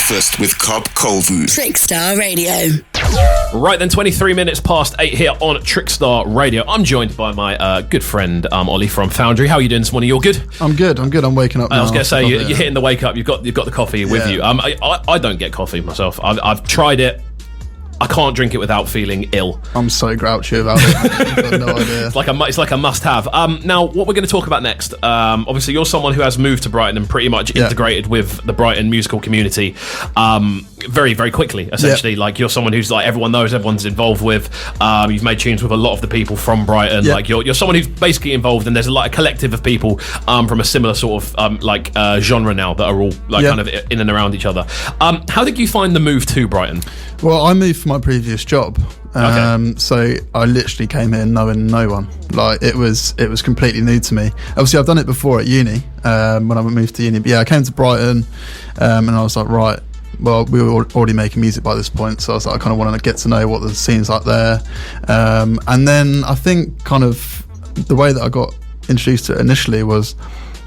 Breakfast with Cobb Colvin. Trickstar Radio. Right then, 23 minutes past 8 here on Trickstar Radio. I'm joined by my good friend Ollie from Foundry. How are you doing this morning? You all good? I'm good. I'm waking up now. I was going to say, you're hitting the wake up. You've got the coffee with you. I don't get coffee myself. I've tried it. I can't drink it without feeling ill. I'm so grouchy about it. I've got no idea. It's like a must-have. Now, what we're going to talk about next, obviously you're someone who has moved to Brighton and pretty much integrated with the Brighton musical community very, very quickly, essentially. Yeah. Like, you're someone who's like, everyone knows, everyone's involved with. You've made tunes with a lot of the people from Brighton. Yeah. Like, you're someone who's basically involved, and there's a collective of people from a similar sort of genre now that are all kind of in and around each other. How did you find the move to Brighton? Well, I moved for my previous job, so I literally came here knowing no one. Like, it was completely new to me. Obviously, I've done it before at uni when I moved to uni. But yeah, I came to Brighton, and I was like, right. Well, we were already making music by this point, so I was like, I kind of wanted to get to know what the scene's like there. And then I think kind of the way that I got introduced to it initially was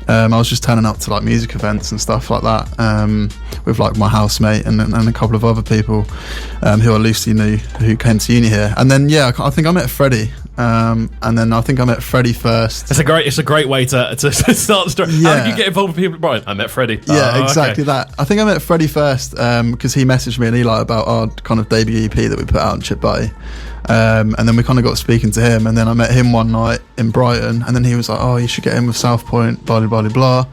I was just turning up to like music events and stuff like that with like my housemate and a couple of other people who I loosely knew who came to uni here. And then I think I met Freddie. And then I think I met Freddie first. It's a great way to start the story. Yeah. How did you get involved with people at Brighton? I met Freddie. Yeah, exactly that. I think I met Freddie first because he messaged me and Eli about our kind of debut EP that we put out in Chip Bay. And then we kind of got speaking to him, and then I met him one night in Brighton, and then he was like, oh, you should get in with South Point, blah, blah, blah, blah.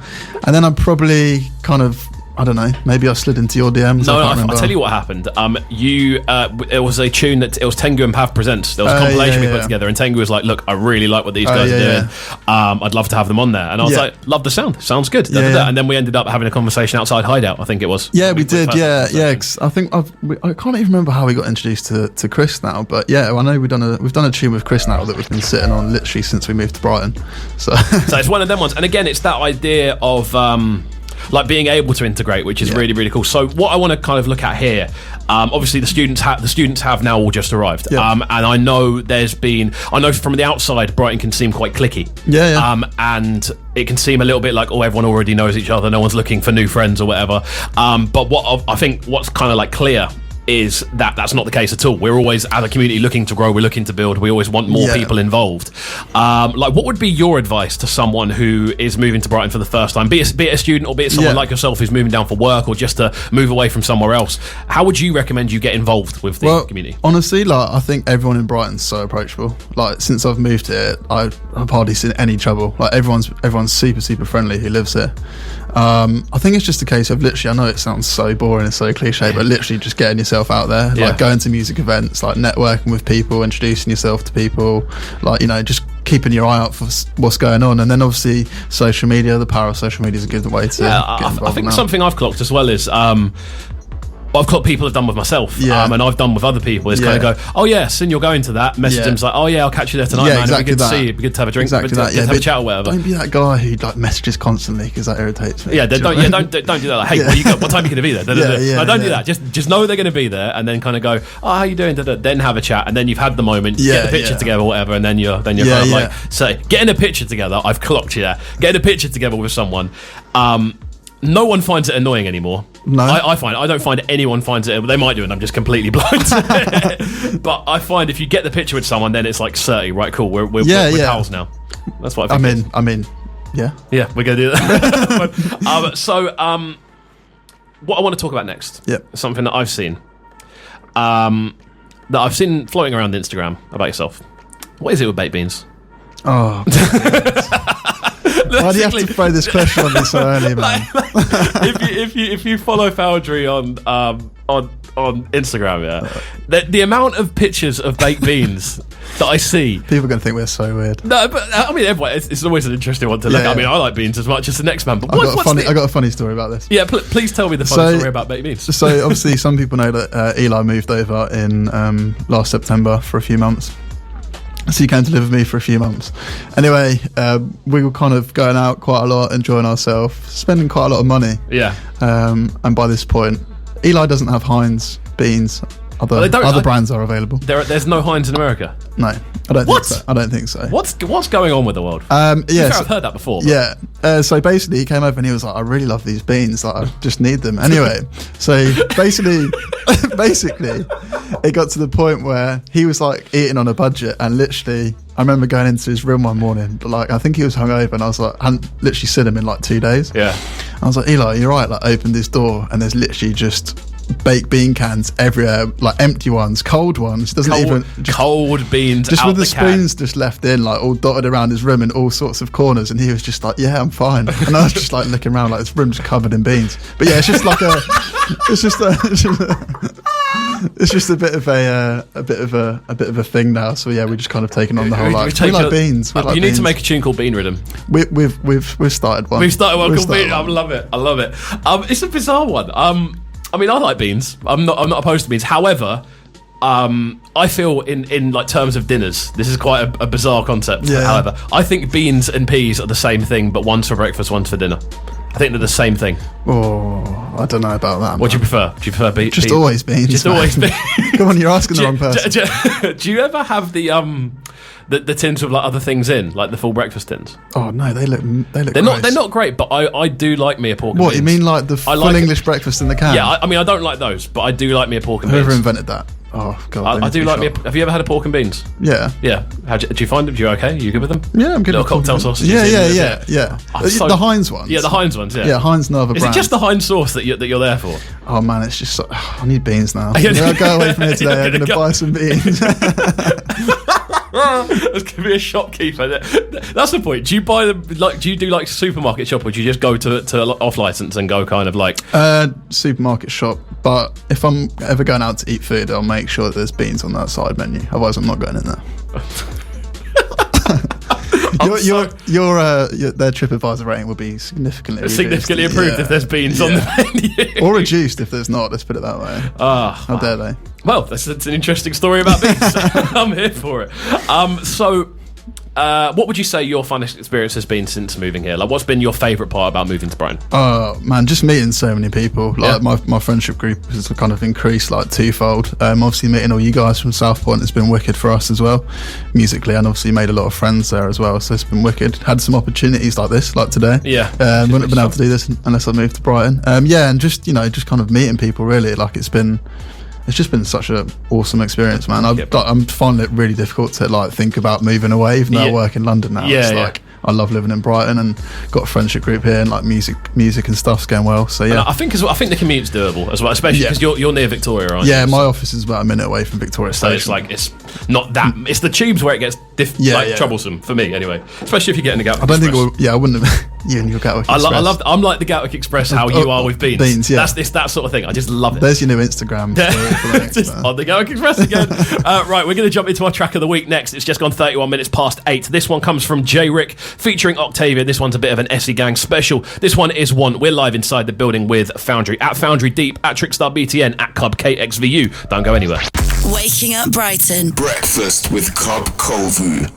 And then I probably kind of, I don't know, maybe I slid into your DMs. I'll tell you what happened. It was a tune that it was Tengu and Pav Presents. There was a compilation we put together, and Tengu was like, look, I really like what these guys are doing. I'd love to have them on there. And I was like, love the sound. Sounds good. And then we ended up having a conversation outside Hideout, I think it was. Yeah, we did. Yeah. I think I can't even remember how we got introduced to Chris now, but yeah, I know we've done a tune with Chris now that we've been sitting on literally since we moved to Brighton. So it's one of them ones. And again, it's that idea of like being able to integrate, which is really, really cool. So what I want to kind of look at here, obviously the students have now all just arrived, and I know from the outside Brighton can seem quite cliquey, and it can seem a little bit like, oh, everyone already knows each other, no one's looking for new friends or whatever, but I think what's kind of like clear is that's not the case at all. We're always, as a community, looking to grow, we're looking to build, we always want more people involved. What would be your advice to someone who is moving to Brighton for the first time, be it a student or be it someone like yourself who's moving down for work or just to move away from somewhere else? How would you recommend you get involved with the community? Honestly, I think everyone in Brighton's so approachable. Like, since I've moved here, I've hardly seen any trouble. Like, everyone's super, super friendly who lives here. I think it's just a case of literally, I know it sounds so boring and so cliche, but literally just getting yourself out there, like going to music events, like networking with people, introducing yourself to people, like, just keeping your eye out for what's going on. And then obviously social media, the power of social media is a good way to get involved. I think something I've clocked as well is I've got people have done with myself, and I've done with other people. Is kind of go, oh yes, and you're going to that. Message them, like, oh yeah, I'll catch you there tonight. Man. Exactly. It'd be good to see you. It'd be good to have a drink. Exactly that. Have a chat or whatever. Don't be that guy who like messages constantly, because that irritates me. Yeah, don't do that. Like, hey, what time are you going to be there? Don't do that. Just know they're going to be there, and then kind of go, oh, how you doing? Then have a chat, and then you've had the moment, get the picture together, or whatever, and then you're kind of like, say, getting a picture together. I've clocked you there. Getting a picture together with someone. No one finds it annoying anymore. No, I don't find anyone finds it. They might do, and I'm just completely blind to it. But I find if you get the picture with someone, then it's like 30. Right, cool. We're pals now. That's what I think. I mean, yeah, we're gonna do that. What I want to talk about next, something that I've seen, floating around Instagram about yourself. What is it with baked beans? Oh. Why do you have to throw this question on me so early, man? If you follow Foundry on Instagram, the amount of pictures of baked beans that I see, people are going to think we're so weird. No, but I mean, everyone, it's always an interesting one to look at. I mean, I like beans as much as the next man. But I got a funny story about this. Yeah, please tell me the funny story about baked beans. So obviously, some people know that Eli moved over in last September for a few months. So he came to live with me for a few months. Anyway, we were kind of going out quite a lot, enjoying ourselves, spending quite a lot of money. Yeah. And by this point, Eli doesn't have Heinz beans other brands are available. There's no Heinz in America. No, I don't think so. I don't think so. What's going on with the world? Yes, I've heard that before. But. Yeah. So basically, he came over and he was like, "I really love these beans. Like, I just need them." Anyway, so basically, it got to the point where he was like eating on a budget, and literally, I remember going into his room one morning, but like I think he was hungover, and I was like, I hadn't literally seen him in like 2 days. Yeah. I was like, Eli, you're right. Like, opened this door, and there's literally just baked bean cans everywhere, like empty ones, cold ones. Cold beans. Just out with the spoons can. just left in, like all dotted around his room in all sorts of corners, and he was just like, "Yeah, I'm fine." And I was just like looking around, like this room's covered in beans. But yeah, it's just like it's just a bit of a thing now. So yeah, we just kind of taken on the whole like we like beans. We like you beans. need to make a tune called Bean Rhythm. We've started one. We've started one called Bean. I love it. It's a bizarre one. I mean, I like beans. I'm not opposed to beans. However, I feel in like terms of dinners, this is quite a bizarre concept. Yeah. However, I think beans and peas are the same thing, but one's for breakfast, one's for dinner. I think they're the same thing. Oh, I don't know about that. What do you prefer? Do you prefer beans? Just always beans. Just always beans. Come on, you're asking the wrong person. Do you ever have the tins with like other things in, like the full breakfast tins? Oh no, they look. They're not great, but I do like me a pork and beans. What, you mean like the full English breakfast in the can? Yeah, I mean I don't like those, but I do like me a pork and beans. Whoever invented that? Oh god, I do like me. Have you ever had a pork and beans? Yeah. Yeah. Do you find them? Do you okay? Are you good with them? Yeah, I'm good. Little cocktail sausages. Yeah. The Heinz ones. Yeah, the Heinz ones. Yeah. Yeah, Heinz, no other brand. Is it just the Heinz sauce that you're there for? Oh man, it's just I need beans now. I'll go away from here today. I'm going to buy some beans. There's going to be a shopkeeper. That's the point. Do you buy them? Like, do you do like supermarket shop, or do you just go to off license and go kind of like supermarket shop? But if I'm ever going out to eat food, I'll make sure that there's beans on that side menu. Otherwise, I'm not going in there. Their TripAdvisor rating will be significantly improved if there's beans on the menu, or reduced if there's not. Let's put it that way. How dare they? Well, that's an interesting story about beans. I'm here for it. What would you say your funnest experience has been since moving here? Like, what's been your favourite part about moving to Brighton? Oh man, just meeting so many people. Like my friendship group has kind of increased like twofold. Obviously meeting all you guys from South Point has been wicked for us as well, musically, and obviously made a lot of friends there as well. So it's been wicked. Had some opportunities like this, like today. Yeah, wouldn't have been able to do this unless I moved to Brighton. And just kind of meeting people really. Like it's just been such an awesome experience, man. I'm finding it really difficult to like think about moving away, even though I work in London now. Like I love living in Brighton and got a friendship group here, and like music and stuff's going well. So yeah, I think the commute's doable as well, especially because you're near Victoria, aren't you? Yeah, my office is about a minute away from Victoria Station. So it's not that. It's the tubes where it gets troublesome for me anyway, especially if you get in the Gatwick Express. I wouldn't have. You and your Gatwick Express. I'm like the Gatwick Express. How you are with beans? Beans, yeah. That's that sort of thing. I just love it. There's your new Instagram. Just on the Gatwick Express again. Right, we're going to jump into our track of the week next. It's just gone 31 minutes past 8. This one comes from J Rick featuring Octavia. This one's a bit of an Essie Gang special. This one is one. We're live inside the building with Foundry at Foundry Deep at Trickstar BTN at Cub KXVU. Don't go anywhere. Waking up Brighton. Breakfast with Cobb Colvu.